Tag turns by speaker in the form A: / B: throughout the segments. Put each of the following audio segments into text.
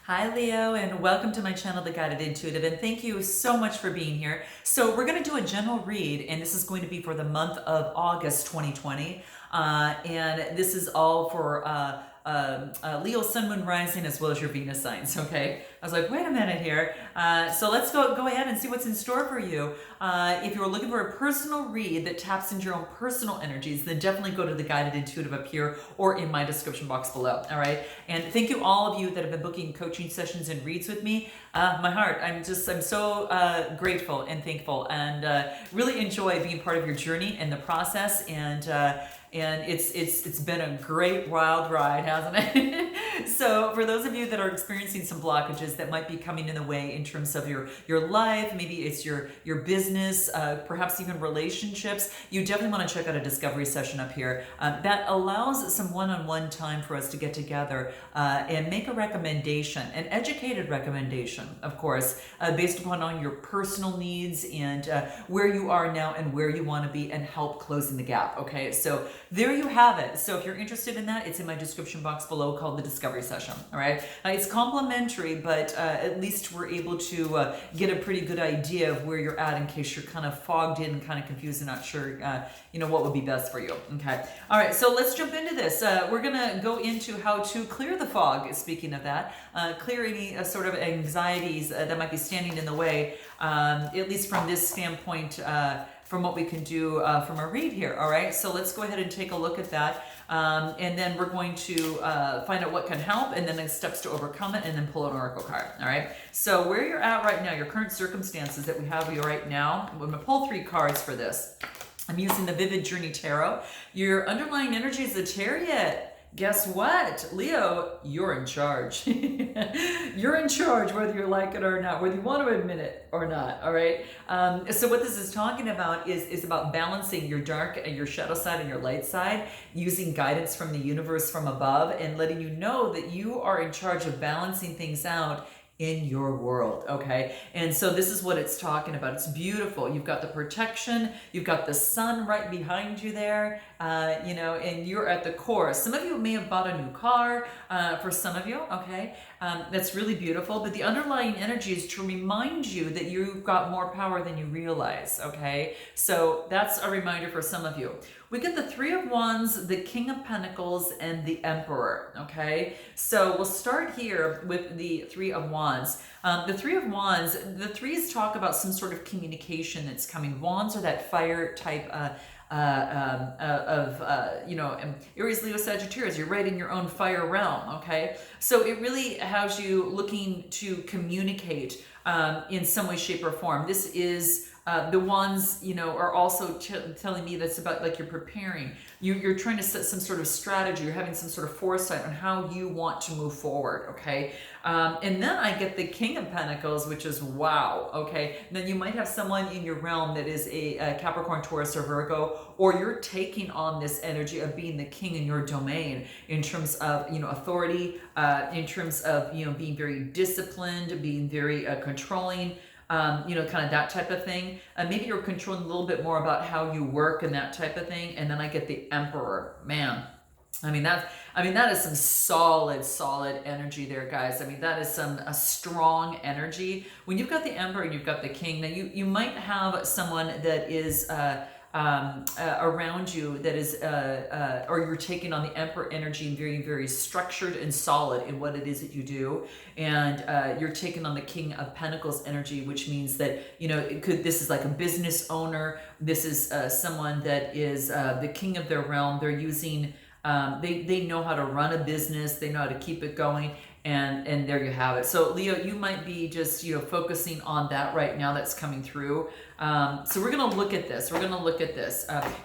A: Hi Leo, and welcome to my channel, The Guided Intuitive, and thank you so much for being here. So we're going to do a general read, and this is going to be for the month of August 2020, and this is all for Leo, Sun, Moon, Rising, as well as your Venus signs, okay? I was like, wait a minute here. So let's go ahead and see what's in store for you. If you're looking for a personal read that taps into your own personal energies, then definitely go to The Guided Intuitive up here or in my description box below, all right? And thank you all of you that have been booking coaching sessions and reads with me. My heart, I'm so grateful and thankful, and really enjoy being part of your journey and the process, and it's been a great wild ride, hasn't it? So for those of you that are experiencing some blockages that might be coming in the way in terms of your life, maybe it's your business, perhaps even relationships, you definitely want to check out a discovery session up here that allows some one-on-one time for us to get together and make a recommendation, an educated recommendation, of course, based upon on your personal needs and where you are now and where you want to be, and help closing the gap. Okay, so there you have it. So if you're interested in that, it's in my description box below, called the discovery session. All right, it's complimentary, but at least we're able to get a pretty good idea of where you're at in case you're kind of fogged in, kind of confused and not sure what would be best for you. Okay, all right, so let's jump into this. We're gonna go into how to clear the fog. Speaking of that, clear any sort of anxieties that might be standing in the way, at least from this standpoint, from what we can do from a read here. All right, so let's go ahead and take a look at that, and then we're going to find out what can help, and then the steps to overcome it, and then pull an oracle card. All right, so where you're at right now, your current circumstances that we have you right now, I'm going to pull 3 cards for this. I'm using the Vivid Journey Tarot. Your underlying energy is the Chariot. Guess what, Leo, you're in charge. You're in charge, whether you like it or not, whether you want to admit it or not. All right, so what this is talking about is about balancing your dark and your shadow side and your light side, using guidance from the universe from above, and letting you know that you are in charge of balancing things out in your world. Okay, and so this is what it's talking about. It's beautiful. You've got the protection, you've got the sun right behind you there, and you're at the core. Some of you may have bought a new car, for some of you. Okay, that's really beautiful, but the underlying energy is to remind you that you've got more power than you realize. Okay, so that's a reminder for some of you. We get the 3 of Wands, the King of Pentacles, and the Emperor. Okay, so we'll start here with the 3 of Wands. The 3 of Wands, the 3s talk about some sort of communication that's coming. Wands are that fire type Aries, Leo, Sagittarius. You're right in your own fire realm. Okay, so it really has you looking to communicate in some way, shape, or form. This is the ones, are also telling me that's about, like, you're preparing. You're trying to set some sort of strategy. You're having some sort of foresight on how you want to move forward. Okay, and then I get the King of Pentacles, which is wow. Okay, then you might have someone in your realm that is a Capricorn, Taurus, or Virgo, or you're taking on this energy of being the king in your domain in terms of authority, in terms of being very disciplined, being very controlling. Kind of that type of thing. Maybe you're controlling a little bit more about how you work and that type of thing. And then I get the Emperor. Man, that is some solid energy there, guys. That is a strong energy. When you've got the Emperor and you've got the King, now you might have someone that is around you that is, or you're taking on the Emperor energy and very, very structured and solid in what it is that you do. And you're taking on the King of Pentacles energy, which means that, this is like a business owner. This is someone that is the king of their realm. They're using, they know how to run a business. They know how to keep it going. And there you have it. So Leo, you might be just focusing on that right now. That's coming through. So we're going to look at this.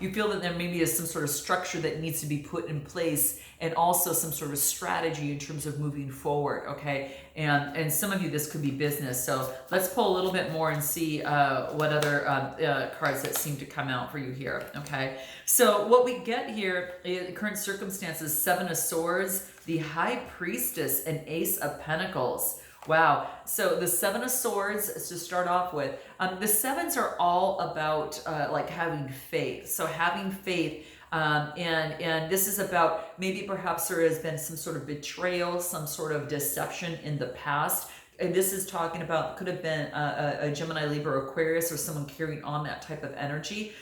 A: You feel that there maybe is some sort of structure that needs to be put in place, and also some sort of strategy in terms of moving forward. Okay, and some of you, this could be business. So let's pull a little bit more and see what other cards that seem to come out for you here. Okay, so what we get here in current circumstances: 7 of Swords, the High Priestess, and Ace of Pentacles. Wow. So the 7 of Swords, to start off with, the 7s are all about like having faith. So having faith And this is about maybe perhaps there has been some sort of betrayal, some sort of deception in the past. And this is talking about, could have been a Gemini, Libra, Aquarius, or someone carrying on that type of energy.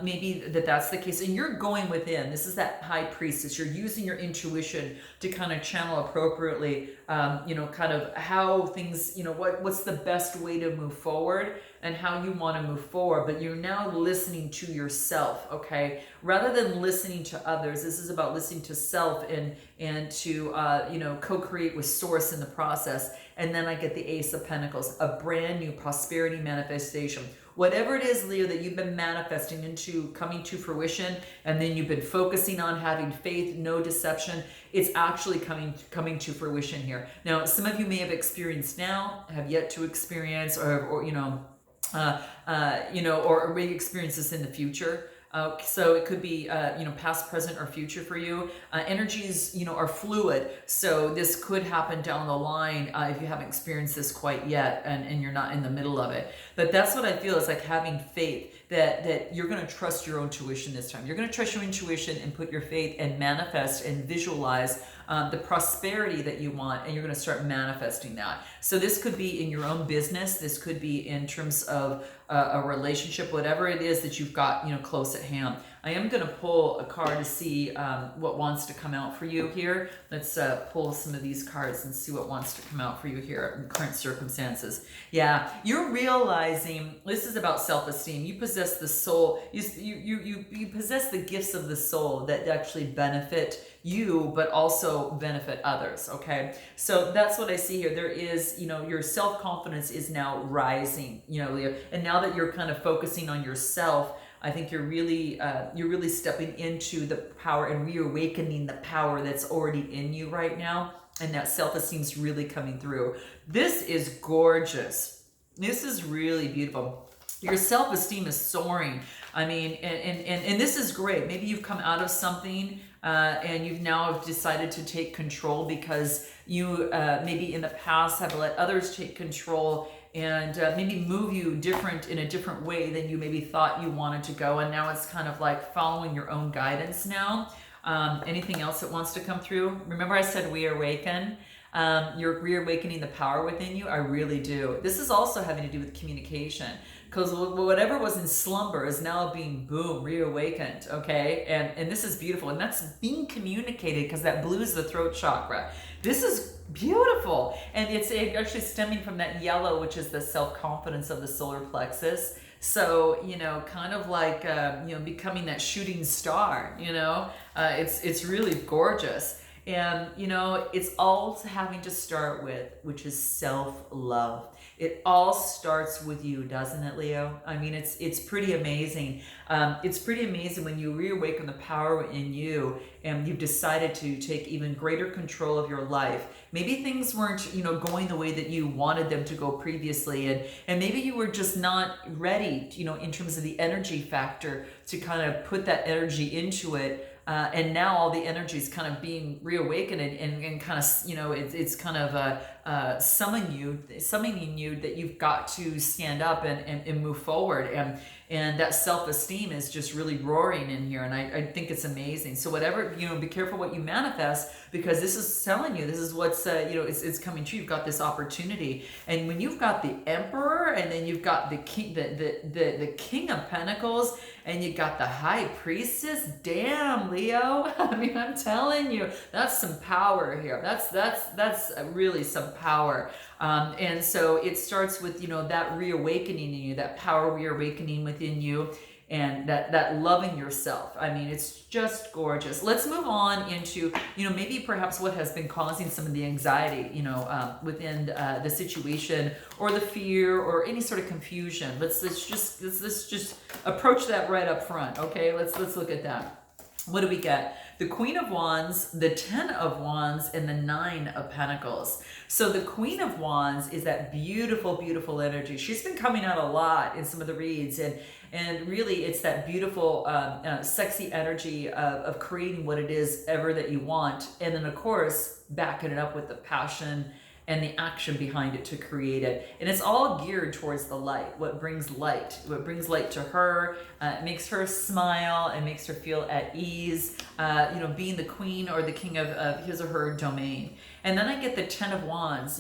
A: Maybe that's the case. And you're going within. This is that high priestess. You're using your intuition to kind of channel appropriately, kind of how things, what's the best way to move forward and how you want to move forward. But you're now listening to yourself, okay? Rather than listening to others, this is about listening to self and to, co-create with source in the process. And then I get the Ace of Pentacles, a brand new prosperity manifestation. Whatever it is, Leo, that you've been manifesting into coming to fruition, and then you've been focusing on having faith, no deception, it's actually coming to fruition here. Now, some of you may have experienced now, have yet to experience, or may experience this in the future. So it could be, past, present, or future for you. Energies, are fluid. So this could happen down the line if you haven't experienced this quite yet and you're not in the middle of it. But that's what I feel is like having faith that you're going to trust your own intuition this time. You're going to trust your intuition and put your faith and manifest and visualize the prosperity that you want, and you're going to start manifesting that. So this could be in your own business. This could be in terms of a relationship, whatever it is that you've got, close at hand. I am going to pull a card to see what wants to come out for you here. Let's pull some of these cards and see what wants to come out for you here in current circumstances. Yeah, you're realizing this is about self-esteem. You possess the soul. You possess the gifts of the soul that actually benefit you, but also benefit others. Okay, so that's what I see here. There is, your self-confidence is now rising, Leo, and now that you're kind of focusing on yourself, I think you're really stepping into the power and reawakening the power that's already in you right now, and that self-esteem is really coming through. This is gorgeous. This is really beautiful. Your self-esteem is soaring. I mean, and this is great. Maybe you've come out of something and you've now decided to take control because you maybe in the past have let others take control and maybe move you in a different way than you maybe thought you wanted to go. And now it's kind of like following your own guidance now. Anything else that wants to come through? Remember I said reawaken? You're reawakening the power within you. I really do. This is also having to do with communication, because whatever was in slumber is now being reawakened. Okay, and this is beautiful, and that's being communicated because that blue is the throat chakra. This is beautiful, and it's actually stemming from that yellow, which is the self-confidence of the solar plexus. So, kind of like, becoming that shooting star, it's really gorgeous. And, it's all having to start with, which is self-love. It all starts with you, doesn't it, Leo? I mean, it's pretty amazing. It's pretty amazing when you reawaken the power in you and you've decided to take even greater control of your life. Maybe things weren't, going the way that you wanted them to go previously. And maybe you were just not ready, in terms of the energy factor to kind of put that energy into it. And now all the energy is kind of being reawakened and kind of, it's kind of summoning you that you've got to stand up and move forward. And that self-esteem is just really roaring in here. And I think it's amazing. So whatever, be careful what you manifest, because this is telling you, this is what's, it's coming true. You've got this opportunity. And when you've got the Emperor, and then you've got the King, the King of Pentacles, and you got the High Priestess, damn, Leo. I mean, I'm telling you, that's some power here. That's really some power. And so it starts with, that reawakening in you, that power reawakening within you, and that loving yourself. I mean, it's just gorgeous. Let's move on into, maybe perhaps what has been causing some of the anxiety, within the situation, or the fear, or any sort of confusion. Let's just approach that right up front. Okay, let's look at that. What do we get? The Queen of Wands, the 10 of Wands, and the 9 of Pentacles. So the Queen of Wands is that beautiful, beautiful energy. She's been coming out a lot in some of the reads, and really it's that beautiful, sexy energy of creating what it is ever that you want. And then of course, backing it up with the passion and the action behind it to create it. And it's all geared towards the light, what brings light to her. It makes her smile, it makes her feel at ease, being the queen or the king of his or her domain. And then I get the 10 of Wands.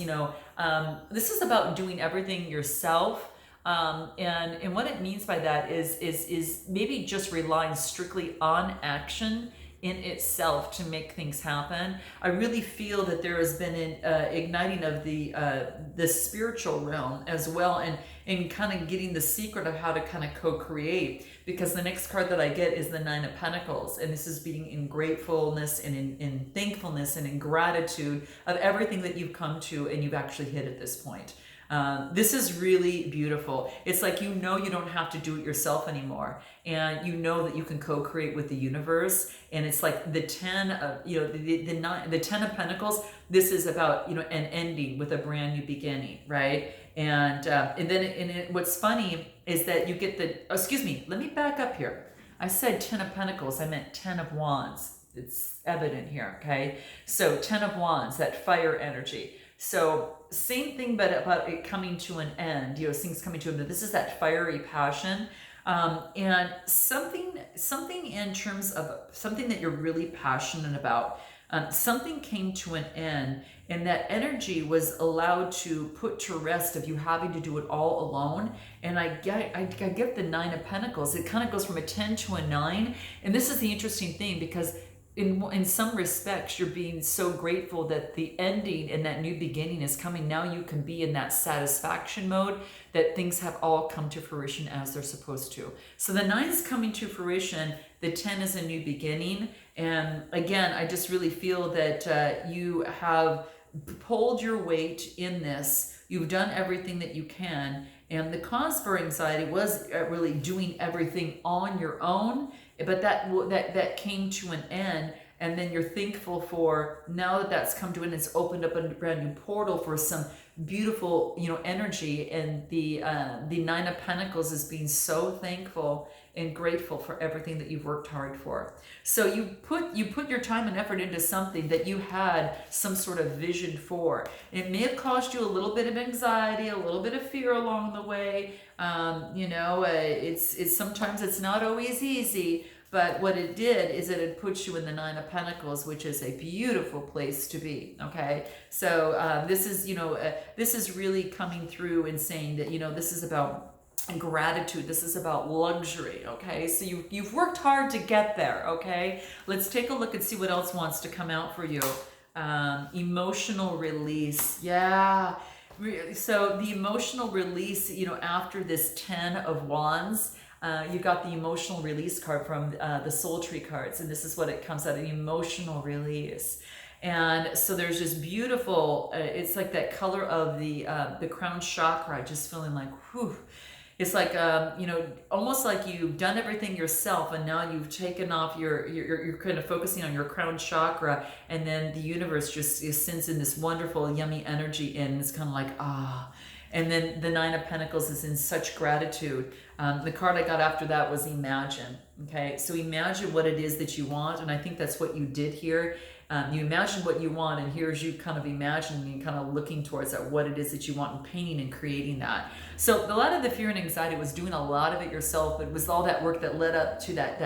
A: This is about doing everything yourself. And what it means by that is maybe just relying strictly on action in itself to make things happen. I really feel that there has been an igniting of the spiritual realm as well, and kind of getting the secret of how to kind of co-create. Because the next card that I get is the 9 of Pentacles, and this is being in gratefulness and in thankfulness and in gratitude of everything that you've come to and you've actually hit at this point. This is really beautiful. It's like, you don't have to do it yourself anymore, and you know that you can co-create with the universe. And it's like the 10 of the 10 of Pentacles. This is about an ending with a brand new beginning, right? And then what's funny is that you get excuse me, let me back up here. I said 10 of Pentacles, I meant 10 of Wands. It's evident here, okay? So 10 of Wands, that fire energy. So same thing, but about it coming to an end, things coming to an end. But this is that fiery passion, and something in terms of something that you're really passionate about. Something came to an end, and that energy was allowed to put to rest of you having to do it all alone. And I get the 9 of Pentacles. It kind of goes from a 10 to a 9, and this is the interesting thing, because in some respects, you're being so grateful that the ending and that new beginning is coming. Now you can be in that satisfaction mode, that things have all come to fruition as they're supposed to. So the 9 is coming to fruition. The 10 is a new beginning. And again, I just really feel that you have pulled your weight in this. You've done everything that you can. And the cause for anxiety was really doing everything on your own. But that came to an end, and then you're thankful for, now that that's come to an end, it's opened up a brand new portal for some beautiful energy. And the 9 of Pentacles is being so thankful and grateful for everything that you've worked hard for. So you put your time and effort into something that you had some sort of vision for. It may have caused you a little bit of anxiety, a little bit of fear along the way. It's sometimes it's not always easy, but what it did is that it puts you in the 9 of Pentacles, which is a beautiful place to be. Okay, so this is really coming through and saying that this is about gratitude. This is about luxury. Okay, so you've worked hard to get there. Okay, let's take a look and see what else wants to come out for you. Emotional release. Yeah. So the emotional release, after this 10 of Wands, you got the emotional release card from the Soul Tree cards, and this is what it comes out, an emotional release. And so there's this beautiful, it's like that color of the crown chakra, just feeling like, whew. It's like, almost like you've done everything yourself, and now you've taken off you're kind of focusing on your crown chakra, and then the universe just sends in this wonderful, yummy energy in. It's kind of like, ah. And then the 9 of Pentacles is in such gratitude. The card I got after that was imagine. Okay, so imagine what it is that you want, and I think that's what you did here. You imagine what you want, and here's you kind of imagining and kind of looking towards that, what it is that you want, and painting and creating that. So a lot of the fear and anxiety was doing a lot of it yourself. It was all that work that led up to that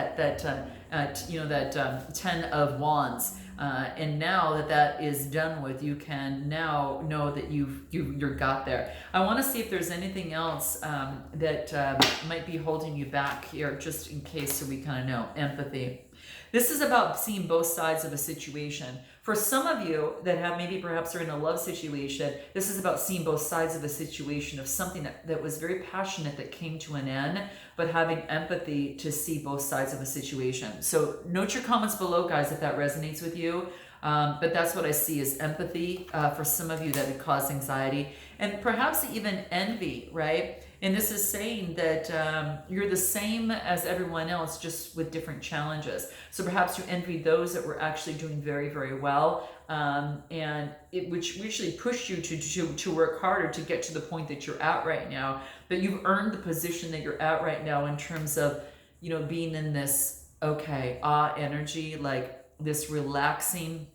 A: 10 of Wands. And now that is done with, you can now know that you're got there. I want to see if there's anything else that might be holding you back here, just in case, so we kind of know. Empathy. This is about seeing both sides of a situation. For some of you that have maybe perhaps are in a love situation, this is about seeing both sides of a situation, of something that was very passionate that came to an end, but having empathy to see both sides of a situation. So note your comments below, guys, if that resonates with you. But that's what I see is empathy for some of you that would cause anxiety, and perhaps even envy, right? And this is saying that you're the same as everyone else, just with different challenges. So perhaps you envy those that were actually doing very, very well, and which actually pushed you to work harder to get to the point that you're at right now. But you've earned the position that you're at right now in terms of, being in this, energy, like this relaxing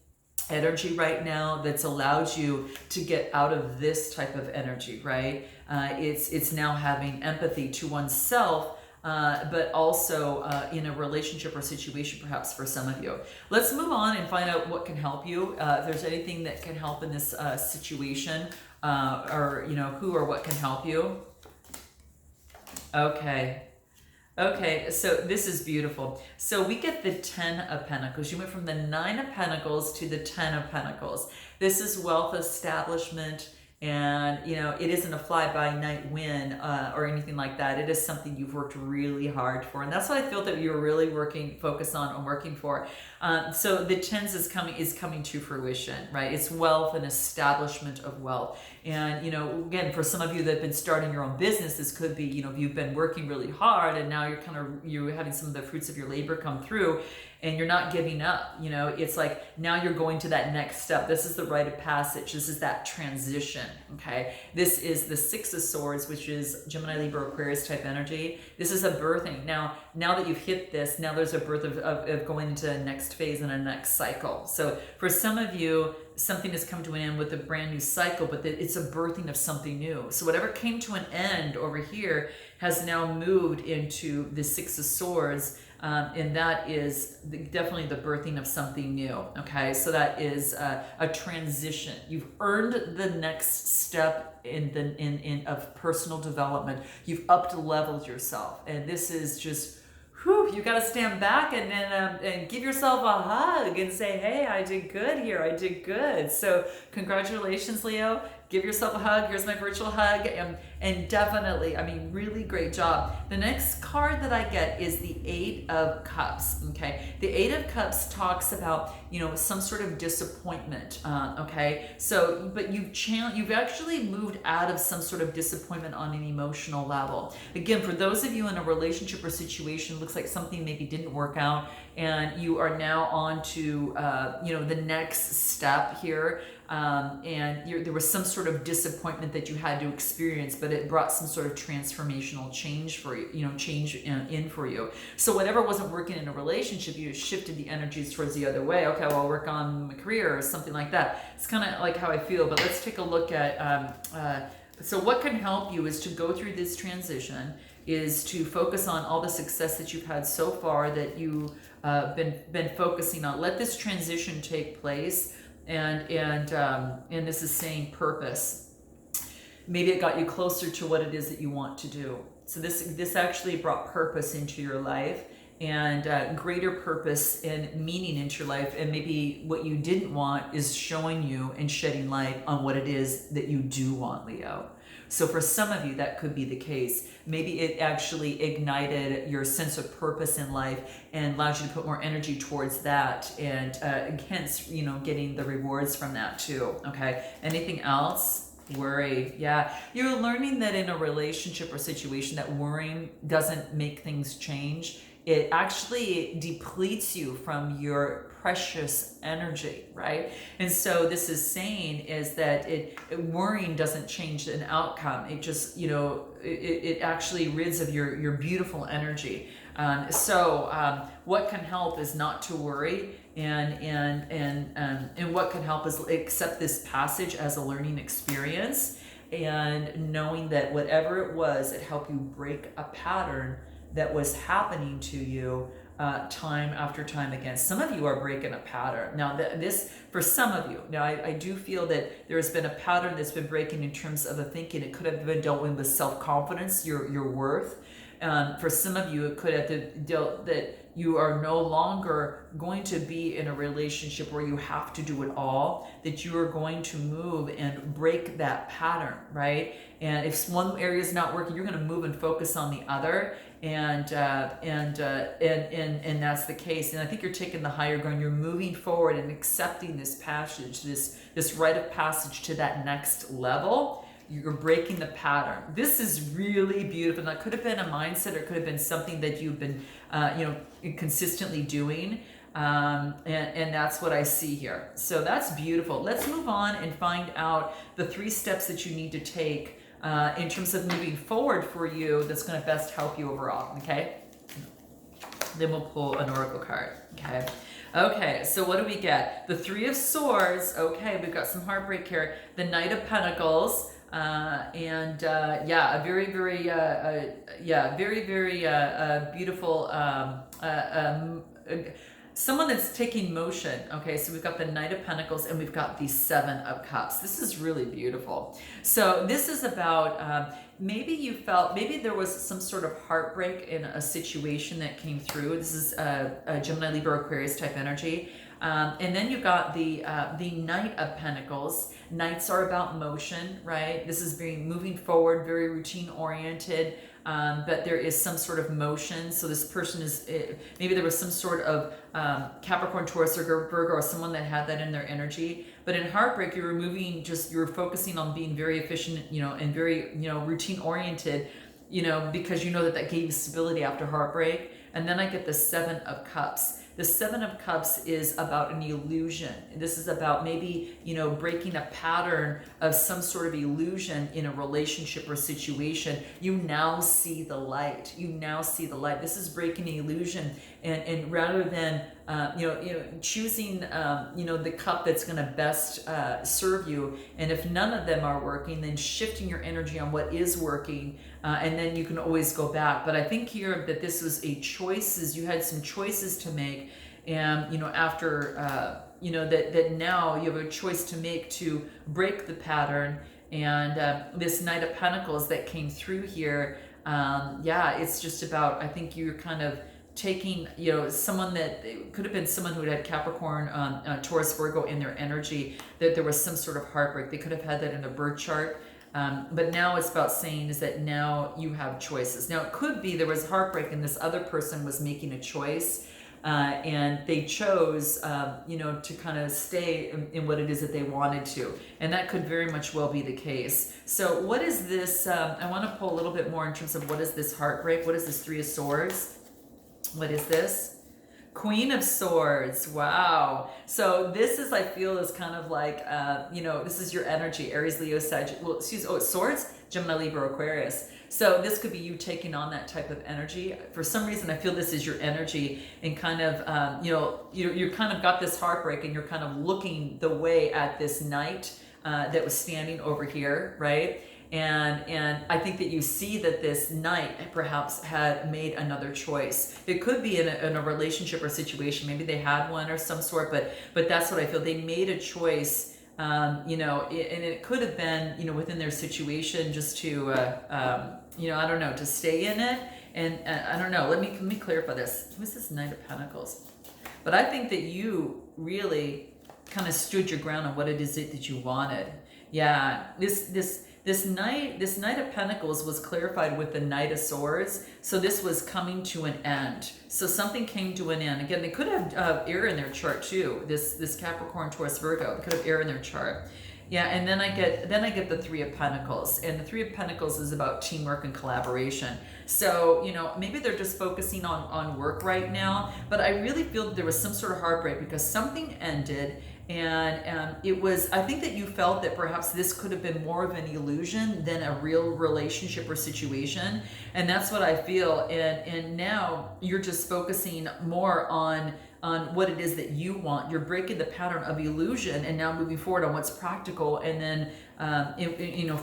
A: energy right now that's allowed you to get out of this type of energy, right? It's now having empathy to oneself, but also in a relationship or situation, perhaps for some of you. Let's move on and find out what can help you. If there's anything that can help in this situation, or who or what can help you. Okay. Okay, so this is beautiful. So we get the 10 of Pentacles. You went from the 9 of Pentacles to the 10 of Pentacles. This is wealth establishment, and it isn't a fly-by-night win or anything like that. It is something you've worked really hard for, and that's what I feel that you're really focused on and working for. So the 10s is coming to fruition, right? It's wealth and establishment of wealth. And again, for some of you that have been starting your own business, this could be you've been working really hard, and now you're having some of the fruits of your labor come through, and you're not giving up. It's like now you're going to that next step. This is the rite of passage. This is that transition. Okay, this is the 6 of Swords, which is Gemini, Libra, Aquarius type energy. This is a birthing. Now that you've hit this, now there's a birth of going into the next phase and a next cycle. So for some of you, something has come to an end with a brand new cycle, but it's a birthing of something new. So whatever came to an end over here has now moved into the 6 of Swords, and that is definitely the birthing of something new. Okay, so that is a transition. You've earned the next step in of personal development. You've up-leveled yourself, and this is just. You got to stand back and give yourself a hug and say, hey, I did good here. I did good. So congratulations, Leo. Give yourself a hug. Here's my virtual hug. And definitely, really great job. The next card that I get is the 8 of Cups. Okay. The 8 of Cups talks about, some sort of disappointment. Okay. So, but you've actually moved out of some sort of disappointment on an emotional level. Again, for those of you in a relationship or situation, looks like something maybe didn't work out, and you are now on to, the next step here. And there was some sort of disappointment that you had to experience, but it brought some sort of transformational change for you, in for you. So whatever wasn't working in a relationship, you shifted the energies towards the other way. Okay, well, I'll work on my career or something like that. It's kind of like how I feel, but let's take a look at, so what can help you is to go through this transition, is to focus on all the success that you've had so far that you've been focusing on. Let this transition take place. And this is saying purpose. Maybe it got you closer to what it is that you want to do. So this actually brought purpose into your life, and greater purpose and meaning into your life. And maybe what you didn't want is showing you and shedding light on what it is that you do want, Leo. So for some of you, that could be the case. Maybe it actually ignited your sense of purpose in life and allowed you to put more energy towards that, and hence, getting the rewards from that too. Okay. Anything else? Worry. Yeah. You're learning that in a relationship or situation that worrying doesn't make things change. It actually depletes you from your precious energy, right? And so this is saying is that worrying doesn't change an outcome. It just, it actually rids of your beautiful energy. So what can help is not to worry, and what can help is accept this passage as a learning experience, and knowing that whatever it was, it helped you break a pattern that was happening to you time after time again. Some of you are breaking a pattern. Now, this, for some of you, now I do feel that there has been a pattern that's been breaking in terms of the thinking. It could have been dealt with self-confidence, your worth. For some of you, it could have dealt that you are no longer going to be in a relationship where you have to do it all, that you are going to move and break that pattern, right? And if one area is not working, you're going to move and focus on the other. And that's the case. And I think you're taking the higher ground. You're moving forward and accepting this passage, this rite of passage to that next level. You're breaking the pattern. This is really beautiful. That could have been a mindset, or it could have been something that you've been, consistently doing. And that's what I see here. So that's beautiful. Let's move on and find out the 3 steps that you need to take in terms of moving forward for you that's going to best help you overall. Okay. Then we'll pull an oracle card. Okay. Okay, so what do we get? The Three of Swords. Okay, we've got some heartbreak here. The Knight of Pentacles. Yeah, a very, very, yeah, very, very beautiful, someone that's taking motion. Okay, so we've got the Knight of Pentacles and we've got the Seven of Cups. This is really beautiful. So this is about maybe you felt, maybe there was some sort of heartbreak in a situation that came through. This is a Gemini, Libra, Aquarius type energy. And then you've got the Knight of Pentacles. Knights are about motion, right? This is being moving forward, very routine oriented, but there is some sort of motion. So this person is, maybe there was some sort of Capricorn, Taurus, or Virgo, or someone that had that in their energy. But in heartbreak, you're removing, you're focusing on being very efficient, and very, routine oriented, because you know that gave you stability after heartbreak. And then I get the Seven of Cups. The Seven of Cups is about an illusion. This is about maybe, breaking a pattern of some sort of illusion in a relationship or situation. You now see the light. You now see the light. This is breaking the illusion. And rather than, choosing, the cup that's going to best serve you. And if none of them are working, then shifting your energy on what is working. And then you can always go back. But I think here that this was you had some choices to make. And, after, that now you have a choice to make to break the pattern. And this Knight of Pentacles that came through here, it's just about, I think you're kind of taking, someone that could have been someone who had Capricorn, Taurus, Virgo in their energy, that there was some sort of heartbreak. They could have had that in their birth chart. But now it's about saying is that now you have choices. Now it could be there was heartbreak and this other person was making a choice, and they chose, to kind of stay in what it is that they wanted to. And that could very much well be the case. So what is this? I want to pull a little bit more in terms of what is this heartbreak? What is this Three of Swords? What is this? Queen of Swords. Wow. So this is, I feel, is kind of like, this is your energy, Aries, Leo, Sagittarius. It's Swords, Gemini, Libra, Aquarius. So this could be you taking on that type of energy. For some reason, I feel this is your energy, and kind of, you're kind of got this heartbreak, and you're kind of looking the way at this knight that was standing over here, right? And I think that you see that this knight perhaps had made another choice. It could be in a relationship or situation. Maybe they had one or some sort, but that's what I feel. They made a choice, and it could have been, within their situation, just to, I don't know, to stay in it. And I don't know. Let me clarify this. Who's this Knight of Pentacles? But I think that you really kind of stood your ground on what it is that you wanted. Yeah, this Knight of Pentacles was clarified with the Knight of Swords. So this was coming to an end. So something came to an end. Again, they could have air in their chart too. This Capricorn, Taurus, Virgo, they could have air in their chart. Yeah, and then I get the Three of Pentacles. And the Three of Pentacles is about teamwork and collaboration. So, maybe they're just focusing on work right now. But I really feel that there was some sort of heartbreak because something ended. And it was, I think that you felt that perhaps this could have been more of an illusion than a real relationship or situation. And that's what I feel. And now you're just focusing more on what it is that you want. You're breaking the pattern of illusion and now moving forward on what's practical, and then,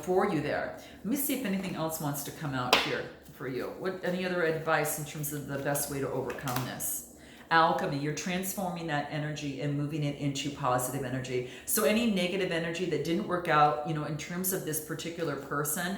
A: for you there. Let me see if anything else wants to come out here for you. Any other advice in terms of the best way to overcome this? Alchemy, you're transforming that energy and moving it into positive energy. So any negative energy that didn't work out, in terms of this particular person,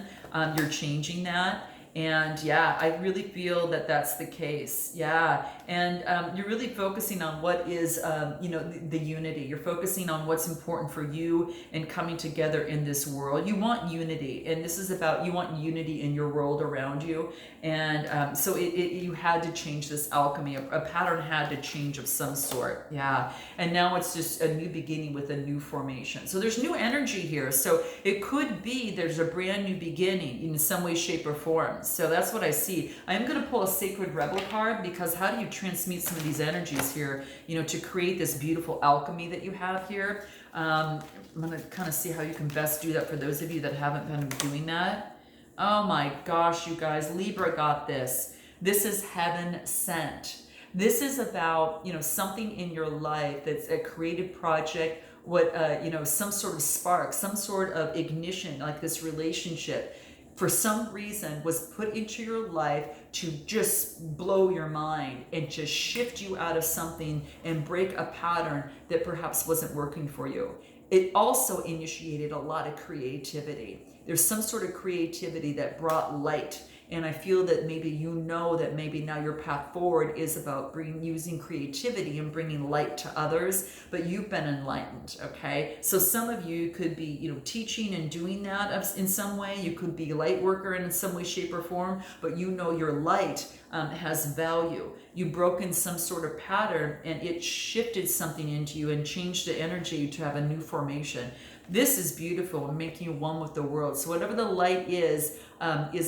A: you're changing that. And yeah, I really feel that that's the case. Yeah. And you're really focusing on what is, the unity. You're focusing on what's important for you and coming together in this world. You want unity. And this is about, you want unity in your world around you. And so you had to change this alchemy. A pattern had to change of some sort. Yeah. And now it's just a new beginning with a new formation. So there's new energy here. So it could be there's a brand new beginning in some way, shape, or form. So that's what I see. I am going to pull a Sacred Rebel card, because how do you transmute some of these energies here, to create this beautiful alchemy that you have here? I'm going to kind of see how you can best do that for those of you that haven't been doing that. Oh my gosh, you guys, Libra got this. This is heaven sent. This is about, something in your life that's a creative project, some sort of spark, some sort of ignition, like this relationship for some reason was put into your life to just blow your mind and just shift you out of something and break a pattern that perhaps wasn't working for you. It also initiated a lot of creativity. There's some sort of creativity that brought light. And I feel that that maybe now your path forward is about using creativity and bringing light to others, but you've been enlightened, okay? So some of you could be, teaching and doing that in some way. You could be a light worker in some way, shape, or form, but your light has value. You've broken some sort of pattern and it shifted something into you and changed the energy to have a new formation. This is beautiful and making you one with the world. So whatever the light is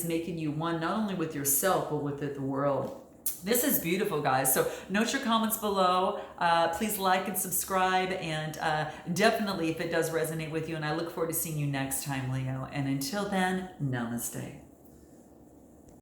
A: making you one, not only with yourself, but with the world. This is beautiful, guys. So note your comments below. Please like and subscribe. And definitely if it does resonate with you. And I look forward to seeing you next time, Leo. And until then, namaste.